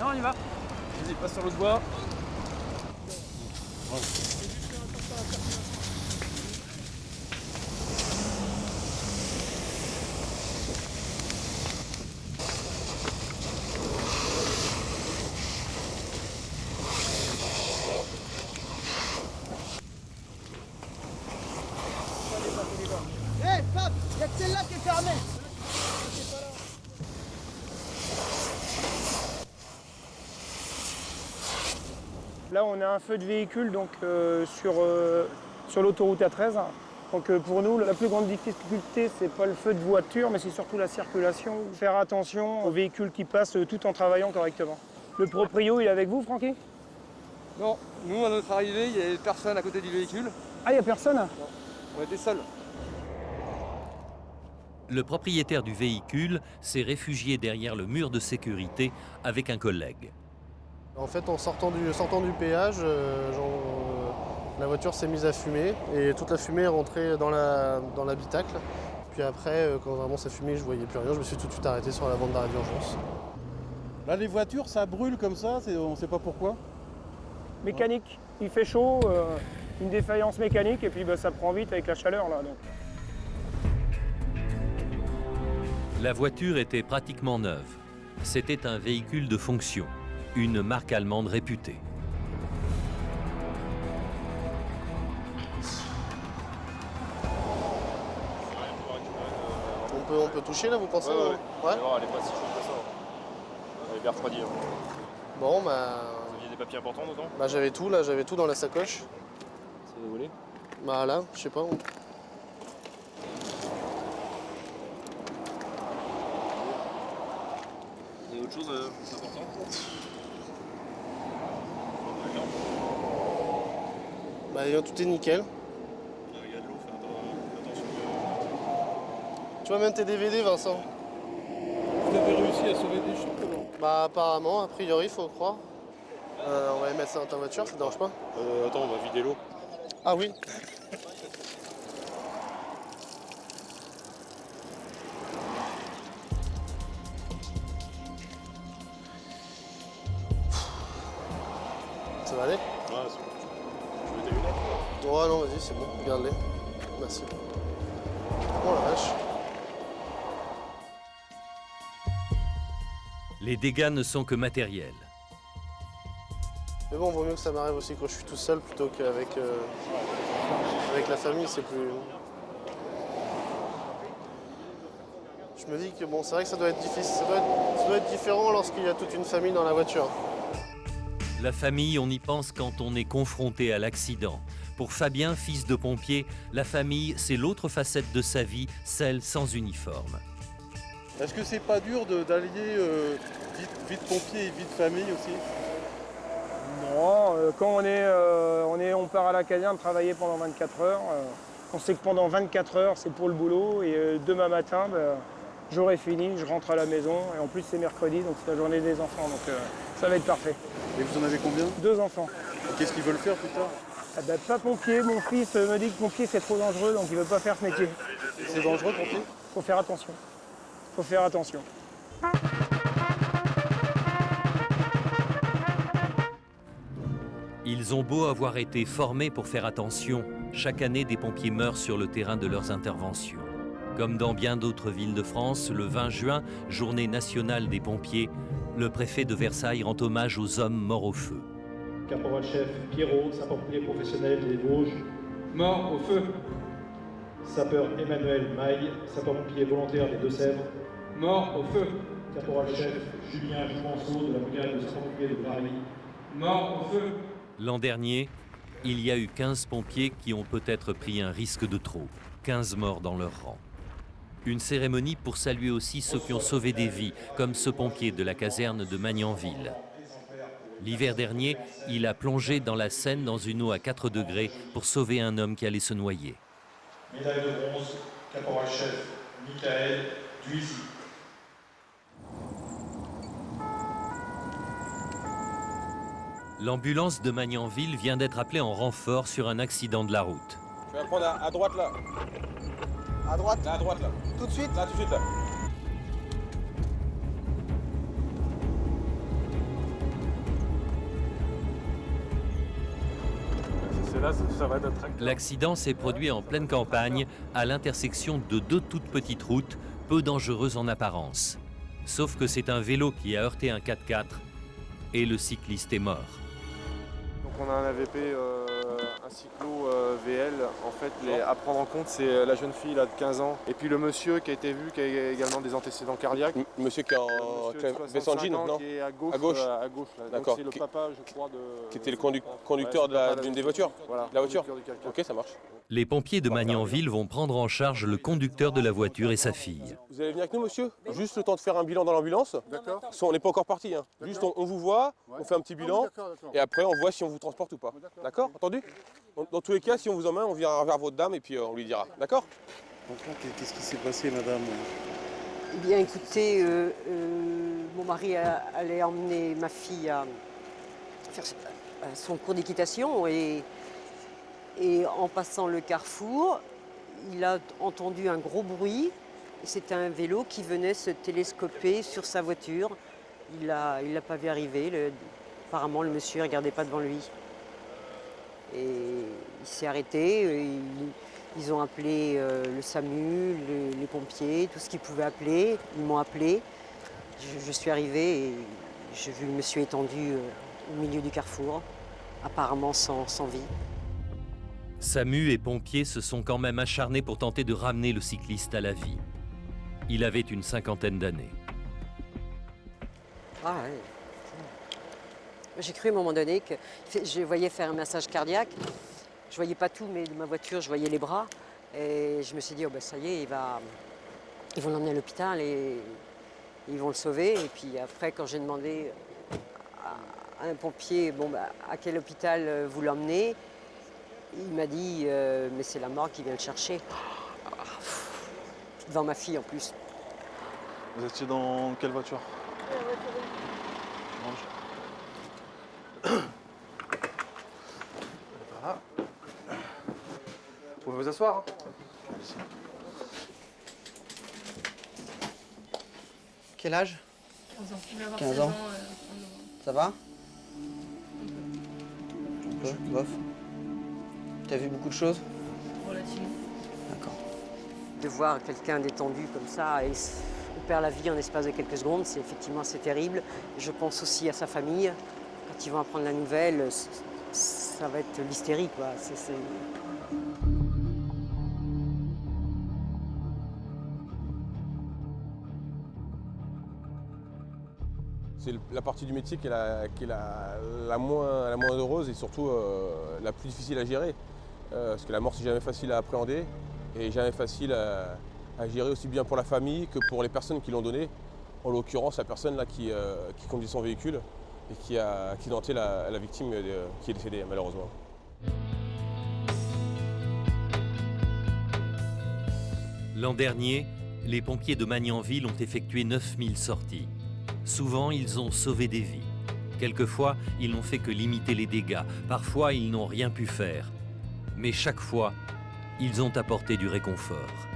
Non, on y va. Vas-y, passe sur l'autre bois. Hé, Fab, il y a que celle-là qui est fermée. Là, on a un feu de véhicule donc, sur l'autoroute A13. Donc pour nous, la plus grande difficulté, c'est pas le feu de voiture, mais c'est surtout la circulation. Faire attention aux véhicules qui passent tout en travaillant correctement. Le proprio, il est avec vous, Francky? Non, nous à notre arrivée, il n'y avait personne à côté du véhicule. Ah, il n'y a personne? Non, on était seuls. Le propriétaire du véhicule s'est réfugié derrière le mur de sécurité avec un collègue. En fait, en sortant du péage, la voiture s'est mise à fumer et toute la fumée est rentrée dans l'habitacle. Puis après, quand vraiment ça fumait, je voyais plus rien, je me suis tout de suite arrêté sur la bande d'arrêt d'urgence. Là, les voitures, ça brûle comme ça, on ne sait pas pourquoi. Mécanique, il fait chaud, une défaillance mécanique et puis ça prend vite avec la chaleur là. Donc. La voiture était pratiquement neuve. C'était un véhicule de fonction, une marque allemande réputée. On peut toucher là, vous pensez? Ouais. Elle est pas si chaude que ça. Elle est bien refroidie. Bon, Vous aviez des papiers importants dedans? j'avais tout là, j'avais tout dans la sacoche. C'est volé? Bah là, je sais pas. Il y a autre chose d'important? Tout est nickel. Il y a de l'eau, fais attention. Tu vois même tes DVD, Vincent. Vous avez réussi à sauver des choses? Bah apparemment, a priori, faut croire. On va les mettre ça dans ta voiture, ça te dérange pas? Attends, on va vider l'eau. Ah oui. Ça va aller? Ouais, c'est bon. Tu veux tes lunettes? Ouais, non, vas-y, c'est bon, regarde-les. Merci. Oh la vache. Les dégâts ne sont que matériels. Mais bon, vaut mieux que ça m'arrive aussi quand je suis tout seul plutôt qu'avec avec la famille, c'est plus... Je me dis que bon, c'est vrai que ça doit être difficile, ça doit être différent lorsqu'il y a toute une famille dans la voiture. La famille, on y pense quand on est confronté à l'accident. Pour Fabien, fils de pompier, la famille, c'est l'autre facette de sa vie, celle sans uniforme. Est-ce que c'est pas dur d'allier vie de pompier et vie de famille aussi? Non, quand on part à la caserne travailler pendant 24 heures, on sait que pendant 24 heures, c'est pour le boulot et demain matin, j'aurai fini, je rentre à la maison et en plus c'est mercredi, donc c'est la journée des enfants, donc ça va être parfait. Et vous en avez combien? 2 enfants. Et qu'est-ce qu'ils veulent faire plus tard? Ah bah, pas pompier, mon fils me dit que pompier c'est trop dangereux, donc il veut pas faire ce métier. C'est dangereux, pompier? Faut faire attention. Faut faire attention. Ils ont beau avoir été formés pour faire attention, chaque année des pompiers meurent sur le terrain de leurs interventions. Comme dans bien d'autres villes de France, le 20 juin, journée nationale des pompiers, le préfet de Versailles rend hommage aux hommes morts au feu. Caporal-chef Pierrot, sapeur-pompier professionnel des Vosges, Mort au feu. Sapeur Emmanuel Maille, sapeur-pompier volontaire des Deux-Sèvres, Mort au feu. Caporal-chef Julien Jumonceau de la brigade de sapeurs-pompiers de Paris, Mort au feu. L'an dernier, il y a eu 15 pompiers qui ont peut-être pris un risque de trop. 15 morts dans leur rang. Une cérémonie pour saluer aussi ceux qui ont sauvé des vies, comme ce pompier de la caserne de Magnanville. L'hiver dernier, il a plongé dans la Seine dans une eau à 4 degrés pour sauver un homme qui allait se noyer. médaille de bronze, caporal-chef Michael Duisy. L'ambulance de Magnanville vient d'être appelée en renfort sur un accident de la route. Tu vas prendre à droite là. À droite? Là, à droite là. Tout de suite? Là, tout de suite là. L'accident s'est produit en pleine campagne, à l'intersection de deux toutes petites routes, peu dangereuses en apparence. Sauf que c'est un vélo qui a heurté un 4x4 et le cycliste est mort. Donc on a un AVP, un cyclo VL. En fait, à prendre en compte, c'est la jeune fille là, de 15 ans. Et puis le monsieur qui a été vu, qui a également des antécédents cardiaques. Monsieur qui est en Vessangean, non? Qui est à gauche. À gauche. D'accord. C'est le papa, je crois, de... Qui était le conducteur d'une des voitures? Voilà. La voiture? Ok, ça marche. Les pompiers de Magnanville vont prendre en charge le conducteur de la voiture et sa fille. Vous allez venir avec nous, monsieur? Juste le temps de faire un bilan dans l'ambulance. D'accord. On n'est pas encore parti. Hein. Juste, on vous voit, on fait un petit bilan, et après, on voit si on vous transporte ou pas. D'accord? Entendu? Dans tous les cas, si on vous emmène, on viendra vers votre dame et puis on lui dira. D'accord? Qu'est-ce qui s'est passé, madame? Eh bien, écoutez, mon mari allait emmener ma fille à faire son cours d'équitation et en passant le carrefour, il a entendu un gros bruit. C'était un vélo qui venait se télescoper sur sa voiture. Il l'a pas vu arriver. Apparemment, le monsieur ne regardait pas devant lui. Et il s'est arrêté. Ils ont appelé le SAMU, les pompiers, tout ce qu'ils pouvaient appeler. Ils m'ont appelé. Je suis arrivée et j'ai vu le monsieur étendu au milieu du carrefour, apparemment sans vie. SAMU et pompiers se sont quand même acharnés pour tenter de ramener le cycliste à la vie. Il avait une 50aine d'années. Ah ouais. J'ai cru à un moment donné que je voyais faire un massage cardiaque. Je voyais pas tout, mais de ma voiture, je voyais les bras. Et je me suis dit, oh ben ça y est, ils vont l'emmener à l'hôpital et ils vont le sauver. Et puis après, quand j'ai demandé à un pompier, bon, bah, à quel hôpital vous l'emmenez, il m'a dit, mais c'est la morgue qui vient le chercher. Devant ma fille en plus. Vous étiez dans quelle voiture? Voilà. Vous pouvez vous asseoir. Hein. Quel âge? 15 ans. 15 ans. Ça va? Un peu, bof. T'as vu beaucoup de choses? Relativement. D'accord. De voir quelqu'un détendu comme ça et on perd la vie en l'espace de quelques secondes, c'est effectivement assez terrible. Je pense aussi à sa famille. Quand ils vont apprendre la nouvelle, ça va être l'hystérie, quoi. C'est la partie du métier qui est la moins heureuse et surtout la plus difficile à gérer. Parce que la mort, c'est jamais facile à appréhender et jamais facile à gérer aussi bien pour la famille que pour les personnes qui l'ont donné. En l'occurrence, la personne là qui conduit son véhicule et qui a accidenté la victime qui est décédée malheureusement. L'an dernier, les pompiers de Magnanville ont effectué 9000 sorties. Souvent, ils ont sauvé des vies. Quelquefois, ils n'ont fait que limiter les dégâts. Parfois, ils n'ont rien pu faire. Mais chaque fois, ils ont apporté du réconfort.